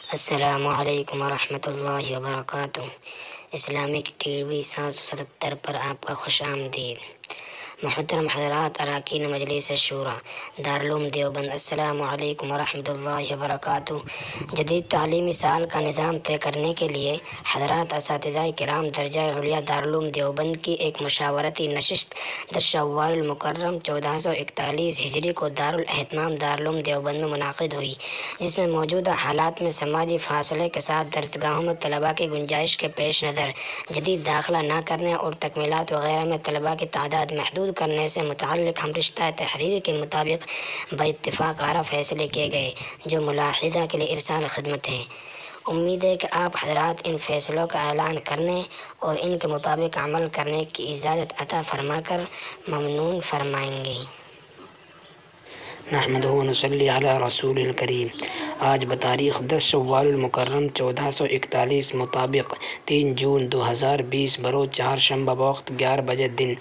السلام علیکم ورحمۃ اللہ وبرکاتہ۔ اسلامک ٹی وی 777 پر آپ کا خوش آمدید۔ محترم حضرات اراکین مجلس شورا دارالعلوم دیوبند، السلام علیکم ورحمۃ اللہ وبرکاتہ۔ جدید تعلیمی سال کا نظام طے کرنے کے لیے حضرات اساتذہ کرام درجہ علیا دارالعلوم دیوبند کی ایک مشاورتی نشست 10 شوال المکرم 1441 ہجری کو دارالاہتمام دارالعلوم دیوبند میں منعقد ہوئی، جس میں موجودہ حالات میں سماجی فاصلے کے ساتھ درسگاہوں میں طلباء کی گنجائش کے پیش نظر جدید داخلہ نہ کرنے اور تکمیلات وغیرہ میں طلباء کی تعداد محدود کرنے سے متعلق ہم رشتہ تحریر کے مطابق باتفاق آرا فیصلے کیے گئے، جو ملاحظہ کے لیے ارسال خدمت ہے۔ امید ہے کہ آپ حضرات ان فیصلوں کا اعلان کرنے اور ان کے مطابق عمل کرنے کی اجازت عطا فرما کر ممنون فرمائیں گے۔ نحمدہ و نصلی علی رسول الکریم۔ آج بتاریخ 10 شوال المکرم 1441 مطابق 3 جون 2020 بروز چہارشنبہ بوقت 11 بجے دن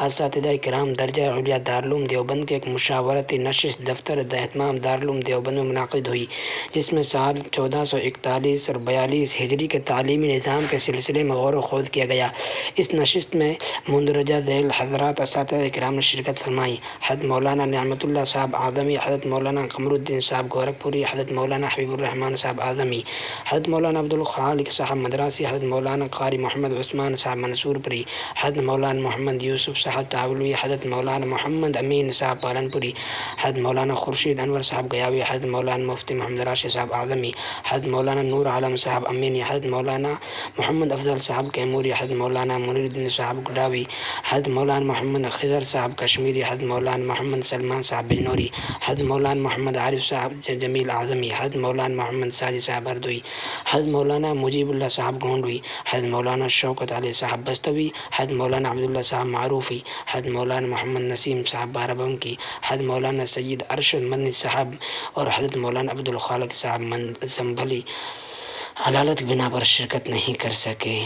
اساتذہ کرام درجہ علیا دارالعلوم دیوبند کے ایک مشاورتی نشست دفتر اہتمام دارالعلوم دیوبند میں منعقد ہوئی، جس میں سال 1441 اور 42 ہجری کے تعلیمی نظام کے سلسلے میں غور و خوض کیا گیا۔ اس نشست میں مندرجہ ذیل حضرات اساتذہ کرام نے شرکت فرمائی: حضرت مولانا نعمت اللہ صاحب اعظمی، حضرت مولانا قمر الدین صاحب گورکھپوری، حضرت مولانا حبیب الرحمان صاحب اعظمی، حضرت مولانا عبدالخالق صاحب مدراسی، حضرت مولانا قاری محمد عثمان صاحب منصور پوری، حضرت مولانا محمد یوسف صاحب تاولوی، حضرت مولانا محمد امین صاحب پالن پوری، حضرت مولانا خورشید انور صاحب گیاوی، حضرت مولانا مفتی محمد راشد صاحب اعظمی، حضرت مولانا نور عالم صاحب امینی، حضرت مولانا محمد افضل صاحب کیموری، حضرت مولانا منیر الدین صاحب گڈاوی، حضرت مولانا محمد خضر صاحب کشمیری، حضرت مولانا محمد سلمان صاحب بجنوری، حضرت مولانا محمد عارف صاحب جمیل اعظمی، حضرت مولانا محمد ساجد صاحب ہردوئی، حضرت مولانا مجیب اللہ صاحب گونڈوی، حضرت مولانا شوکت علی صاحب بستوی، حضرت مولانا عبداللہ صاحب معروفی، حضرت مولانا محمد نسیم صاحب بارہبنکی، حضرت مولانا سید ارشد مدنی صاحب اور حضرت مولانا عبدالخالق صاحب سنبھلی علالت کی بنا پر شرکت نہیں کر سکے۔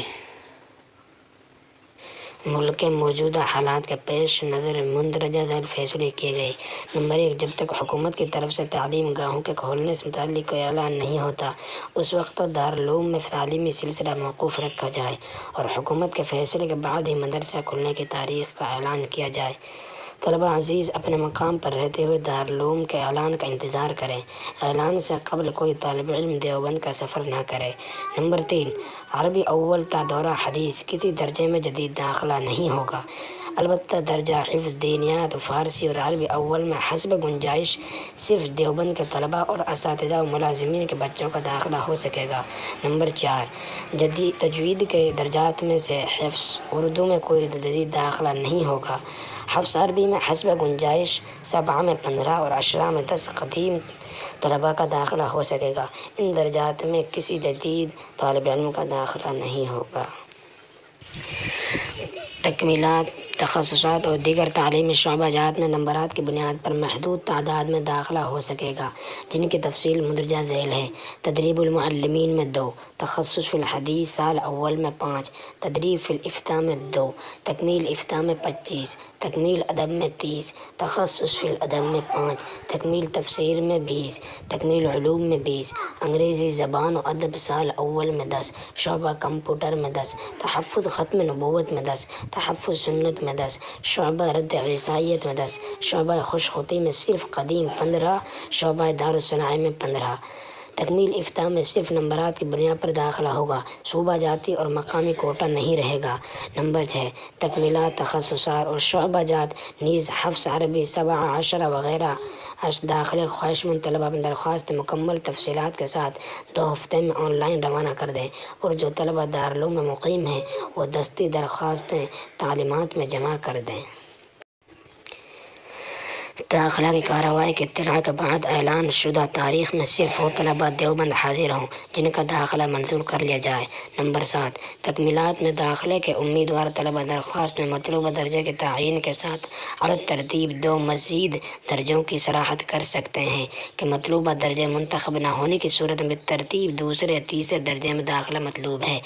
ملک کے موجودہ حالات کے پیش نظر مندرجہ ذیل فیصلے کیے گئے۔ نمبر 1، جب تک حکومت کی طرف سے تعلیم گاہوں کے کھولنے سے متعلق کوئی اعلان نہیں ہوتا، اس وقت تو دارالعلوم میں تعلیمی سلسلہ موقوف رکھا جائے اور حکومت کے فیصلے کے بعد ہی مدرسہ کھلنے کی تاریخ کا اعلان کیا جائے۔ طلبہ عزیز اپنے مقام پر رہتے ہوئے دارالعلوم کے اعلان کا انتظار کریں۔ اعلان سے قبل کوئی طالب علم دیوبند کا سفر نہ کرے۔ نمبر 3، عربی اول تا دورہ حدیث کسی درجے میں جدید داخلہ نہیں ہوگا، البتہ درجہ حفظ دینیات و فارسی اور عربی اول میں حسب گنجائش صرف دیوبند کے طلباء اور اساتذہ و ملازمین کے بچوں کا داخلہ ہو سکے گا۔ نمبر 4، جدید تجوید کے درجات میں سے حفظ اردو میں کوئی جدید داخلہ نہیں ہوگا، حفظ عربی میں حسب گنجائش 7 میں 15 اور 10 میں 10 قدیم طلباء کا داخلہ ہو سکے گا۔ ان درجات میں کسی جدید طالب علم کا داخلہ نہیں ہوگا۔ تکمیلات، تخصصات اور دیگر تعلیمی شعبہ جات میں نمبرات کی بنیاد پر محدود تعداد میں داخلہ ہو سکے گا، جن کی تفصیل مندرجہ ذیل ہے: تدریب المعلمین میں 2، تخصص فی الحدیث سال اول میں 5، تدریب فی الافتاء میں 2، تکمیل افتاء میں 25، تکمیل ادب میں 30، تخصص فی الادب میں 5، تکمیل تفسیر میں 20، تکمیل علوم میں 20، انگریزی زبان و ادب سال اول میں 10، شعبہ کمپیوٹر میں 10، تحفظ ختم نبوت میں 10، تحفظ سنت میں 10، شعبہ رد عیسائیت میں 10، شعبہ خوش خطی میں صرف قدیم 15، شعبہ دارالصناعہ میں 15۔ تکمیل افتاء میں صرف نمبرات کی بنیاد پر داخلہ ہوگا، صوبہ جاتی اور مقامی کوٹا نہیں رہے گا۔ نمبر 6، تکمیلات، تخصصات اور شعبہ جات نیز حفظ عربی 7، 10 وغیرہ داخلے خواہش مند طلبہ اپنی درخواست مکمل تفصیلات کے ساتھ 2 ہفتے میں آن لائن روانہ کر دیں، اور جو طلبہ دارالعلوم میں مقیم ہیں وہ دستی درخواستیں تعلیمات میں جمع کر دیں۔ داخلہ کی کارروائی کی اطلاع کے بعد اعلان شدہ تاریخ میں صرف وہ طلباء دیوبند حاضر ہوں جن کا داخلہ منظور کر لیا جائے۔ نمبر 7، تکمیلات میں داخلے کے امیدوار طلباء درخواست میں مطلوبہ درجے کے تعین کے ساتھ اعلیٰ ترتیب 2 مزید درجوں کی صراحت کر سکتے ہیں کہ مطلوبہ درجے منتخب نہ ہونے کی صورت میں بالترتیب دوسرے یا تیسرے درجے میں داخلہ مطلوب ہے۔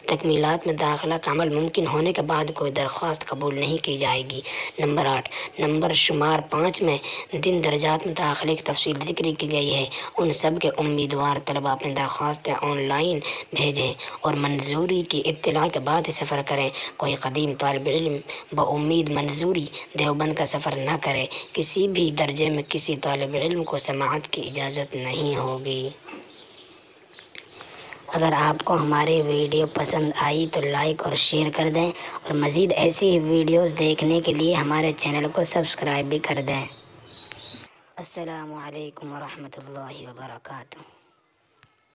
تکمیلات میں داخلہ کا عمل ممکن ہونے کے بعد کوئی درخواست قبول نہیں کی جائے گی۔ نمبر 8، نمبر شمار 5 میں جن درجات میں داخلے کی تفصیل ذکر کی گئی ہے ان سب کے امیدوار طلبہ اپنی درخواستیں آن لائن بھیجیں اور منظوری کی اطلاع کے بعد سفر کریں۔ کوئی قدیم طالب علم بامید منظوری دیوبند کا سفر نہ کرے۔ کسی بھی درجے میں کسی طالب علم کو سماعت کی اجازت نہیں ہوگی۔ اگر آپ کو ہماری ویڈیو پسند آئی تو لائک اور شیئر کر دیں اور مزید ایسی ہی ویڈیوز دیکھنے کے لیے ہمارے چینل کو سبسکرائب بھی کر دیں۔ السلام علیکم ورحمۃ اللہ وبرکاتہ۔